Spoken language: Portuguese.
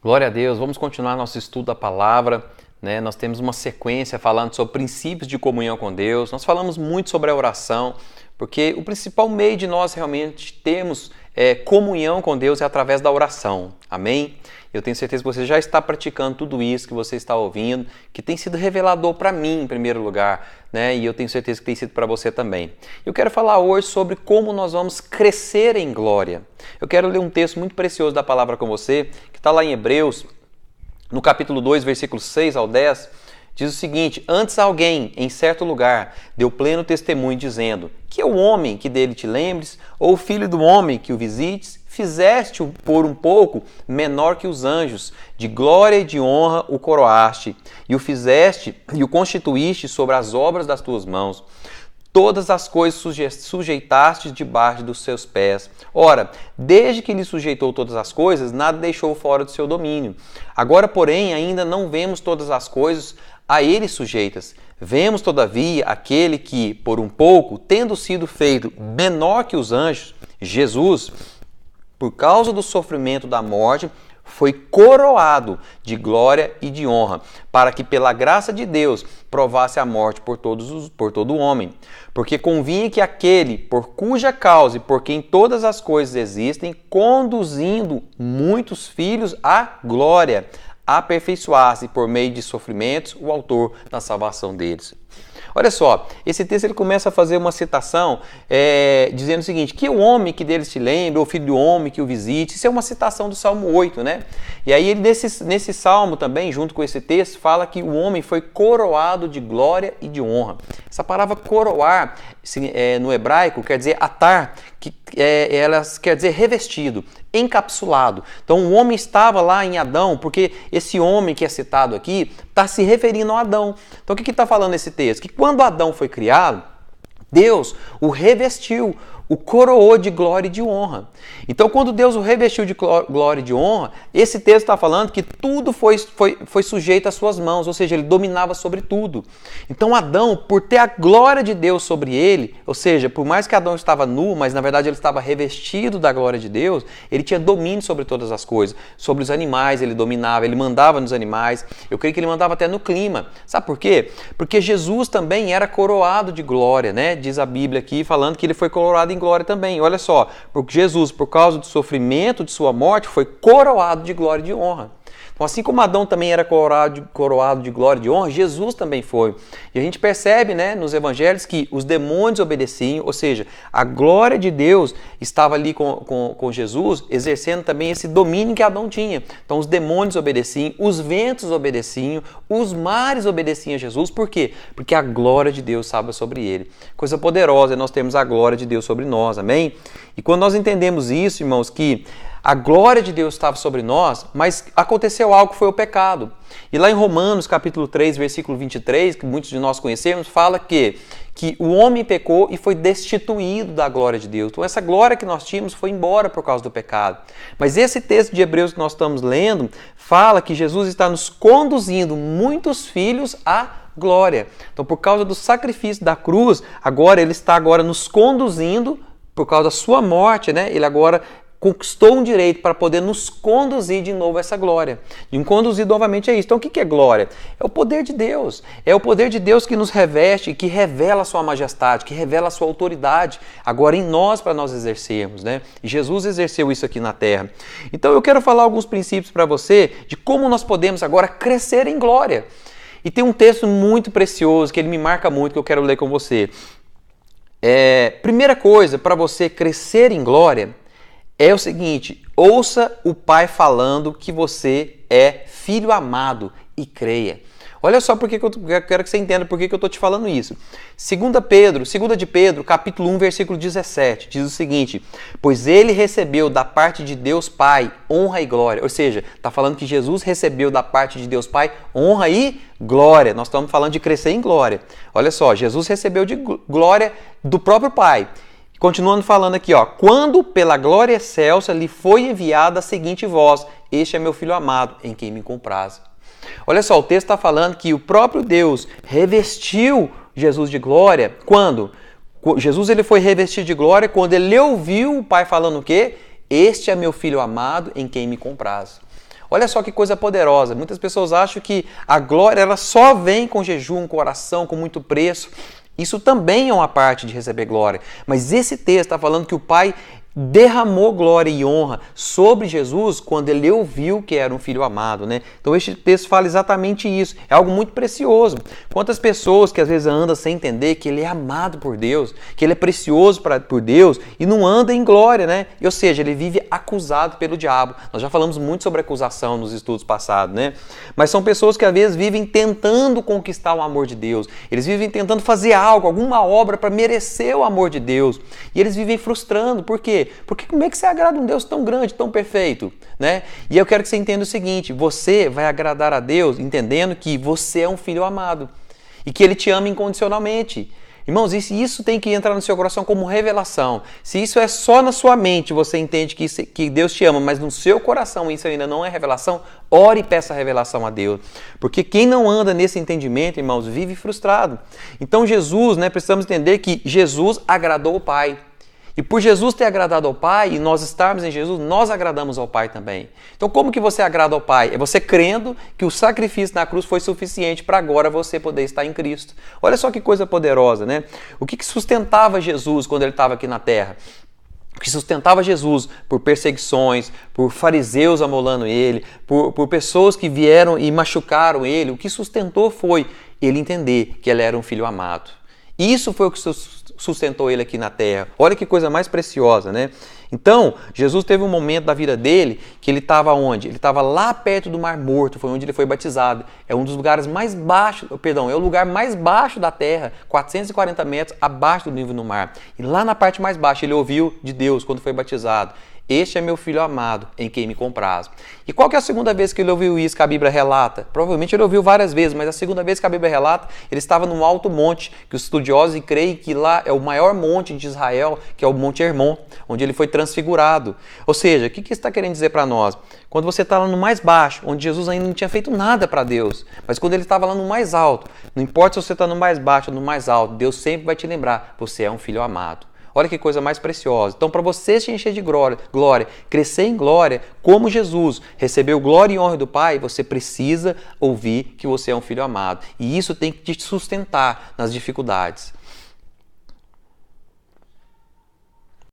Glória a Deus, vamos continuar nosso estudo da palavra, né? Nós temos uma sequência falando sobre princípios de comunhão com Deus. Nós falamos muito sobre a oração, porque o principal meio de nós realmente termos comunhão com Deus é através da oração. Amém? Eu tenho certeza que você já está praticando tudo isso que você está ouvindo, que tem sido revelador para mim em primeiro lugar, né? E eu tenho certeza que tem sido para você também. Eu quero falar hoje sobre como nós vamos crescer em glória. Eu quero ler um texto muito precioso da palavra com você, que está lá em Hebreus, no capítulo 2, versículos 6 ao 10, diz o seguinte: antes alguém, em certo lugar, deu pleno testemunho, dizendo, que é o homem que dele te lembres, ou o filho do homem que o visites, fizeste-o por um pouco menor que os anjos, de glória e de honra o coroaste, e o fizeste e o constituíste sobre as obras das tuas mãos. Todas as coisas sujeitaste debaixo dos seus pés. Ora, desde que lhe sujeitou todas as coisas, nada deixou fora do seu domínio. Agora, porém, ainda não vemos todas as coisas a ele sujeitas. Vemos, todavia, aquele que, por um pouco, tendo sido feito menor que os anjos, Jesus, por causa do sofrimento da morte, foi coroado de glória e de honra, para que pela graça de Deus provasse a morte por todo homem. Porque convinha que aquele, por cuja causa e por quem todas as coisas existem, conduzindo muitos filhos à glória, aperfeiçoasse por meio de sofrimentos o autor da salvação deles. Olha só, esse texto ele começa a fazer uma citação dizendo o seguinte, que o homem que deles te lembra, ou filho do homem que o visite. Isso é uma citação do Salmo 8, né? E aí ele, nesse salmo também, junto com esse texto, fala que o homem foi coroado de glória e de honra. Essa palavra coroar, no hebraico, quer dizer atar, que ela quer dizer revestido, encapsulado. Então o homem estava lá em Adão, porque esse homem que é citado aqui está se referindo a Adão. Então o que está falando esse texto? Que quando Adão foi criado, Deus o revestiu, o coroou de glória e de honra. Então, quando Deus o revestiu de glória e de honra, esse texto está falando que tudo foi sujeito às suas mãos, ou seja, ele dominava sobre tudo. Então, Adão, por ter a glória de Deus sobre ele, ou seja, por mais que Adão estava nu, mas na verdade ele estava revestido da glória de Deus, ele tinha domínio sobre todas as coisas. Sobre os animais ele dominava, ele mandava nos animais, eu creio que ele mandava até no clima. Sabe por quê? Porque Jesus também era coroado de glória, né? Diz a Bíblia aqui, falando que ele foi coroado em glória também. Olha só, porque Jesus, por causa do sofrimento de sua morte, foi coroado de glória e de honra. Então, assim como Adão também era coroado de glória e de honra, Jesus também foi. E a gente percebe, né, nos evangelhos que os demônios obedeciam, ou seja, a glória de Deus estava ali com Jesus, exercendo também esse domínio que Adão tinha. Então, os demônios obedeciam, os ventos obedeciam, os mares obedeciam a Jesus. Por quê? Porque a glória de Deus estava sobre ele. Coisa poderosa é nós termos a glória de Deus sobre nós, amém? E quando nós entendemos isso, irmãos, que a glória de Deus estava sobre nós, mas aconteceu algo que foi o pecado. E lá em Romanos, capítulo 3, versículo 23, que muitos de nós conhecemos, fala que o homem pecou e foi destituído da glória de Deus. Então essa glória que nós tínhamos foi embora por causa do pecado. Mas esse texto de Hebreus que nós estamos lendo, fala que Jesus está nos conduzindo muitos filhos à glória. Então por causa do sacrifício da cruz, agora ele está nos conduzindo, por causa da sua morte, né? Ele agora conquistou um direito para poder nos conduzir de novo a essa glória. E conduzir novamente a isso. Então o que é glória? É o poder de Deus. É o poder de Deus que nos reveste, que revela a sua majestade, que revela a sua autoridade, agora em nós para nós exercermos, né? E Jesus exerceu isso aqui na terra. Então eu quero falar alguns princípios para você de como nós podemos agora crescer em glória. E tem um texto muito precioso que ele me marca muito, que eu quero ler com você. Primeira coisa, para você crescer em glória, é o seguinte: ouça o Pai falando que você é filho amado e creia. Olha só porque eu quero que você entenda por que eu estou te falando isso. 2 de Pedro, capítulo 1, versículo 17, diz o seguinte: pois ele recebeu da parte de Deus Pai honra e glória. Ou seja, está falando que Jesus recebeu da parte de Deus Pai honra e glória. Nós estamos falando de crescer em glória. Olha só, Jesus recebeu de glória do próprio Pai. Continuando falando aqui, ó, quando pela glória excelsa lhe foi enviada a seguinte voz: este é meu filho amado, em quem me comprazo. Olha só, o texto está falando que o próprio Deus revestiu Jesus de glória. Quando? Jesus ele foi revestido de glória quando ele ouviu o Pai falando o quê? Este é meu filho amado, em quem me comprazo. Olha só que coisa poderosa. Muitas pessoas acham que a glória ela só vem com jejum, com oração, com muito preço. Isso também é uma parte de receber glória. Mas esse texto está falando que o Pai derramou glória e honra sobre Jesus quando ele ouviu que era um filho amado, né? Então este texto fala exatamente isso. É algo muito precioso. Quantas pessoas que às vezes andam sem entender que ele é amado por Deus, que ele é precioso por Deus e não anda em glória, né? Ou seja, ele vive acusado pelo diabo. Nós já falamos muito sobre acusação nos estudos passados, né? Mas são pessoas que às vezes vivem tentando conquistar o amor de Deus. Eles vivem tentando fazer algo, alguma obra para merecer o amor de Deus. E eles vivem frustrando. Por quê? Porque como é que você agrada um Deus tão grande, tão perfeito, né? E eu quero que você entenda o seguinte, você vai agradar a Deus entendendo que você é um filho amado e que Ele te ama incondicionalmente. Irmãos, isso tem que entrar no seu coração como revelação. Se isso é só na sua mente, você entende que Deus te ama, mas no seu coração isso ainda não é revelação, ore e peça a revelação a Deus. Porque quem não anda nesse entendimento, irmãos, vive frustrado. Então Jesus, né, precisamos entender que Jesus agradou o Pai. E por Jesus ter agradado ao Pai e nós estarmos em Jesus, nós agradamos ao Pai também. Então como que você agrada ao Pai? É você crendo que o sacrifício na cruz foi suficiente para agora você poder estar em Cristo. Olha só que coisa poderosa, né? O que sustentava Jesus quando ele estava aqui na terra? O que sustentava Jesus por perseguições, por fariseus amolando ele, por pessoas que vieram e machucaram ele, o que sustentou foi ele entender que ele era um filho amado. Isso foi o que sustentou ele aqui na terra. Olha que coisa mais preciosa, né? Então, Jesus teve um momento da vida dele que ele estava onde? Ele estava lá perto do Mar Morto, foi onde ele foi batizado. É um dos lugares mais baixos, é o lugar mais baixo da terra, 440 metros abaixo do nível do mar. E lá na parte mais baixa ele ouviu de Deus quando foi batizado. Este é meu filho amado, em quem me comprazo. E qual que é a segunda vez que ele ouviu isso que a Bíblia relata? Provavelmente ele ouviu várias vezes, mas a segunda vez que a Bíblia relata, ele estava num alto monte, que os estudiosos creem que lá é o maior monte de Israel, que é o Monte Hermon, onde ele foi transfigurado. Ou seja, o que isso está querendo dizer para nós? Quando você está lá no mais baixo, onde Jesus ainda não tinha feito nada para Deus, mas quando ele estava lá no mais alto, não importa se você está no mais baixo ou no mais alto, Deus sempre vai te lembrar, você é um filho amado. Olha que coisa mais preciosa. Então, para você se encher de glória, crescer em glória, como Jesus recebeu glória e honra do Pai, você precisa ouvir que você é um filho amado. E isso tem que te sustentar nas dificuldades.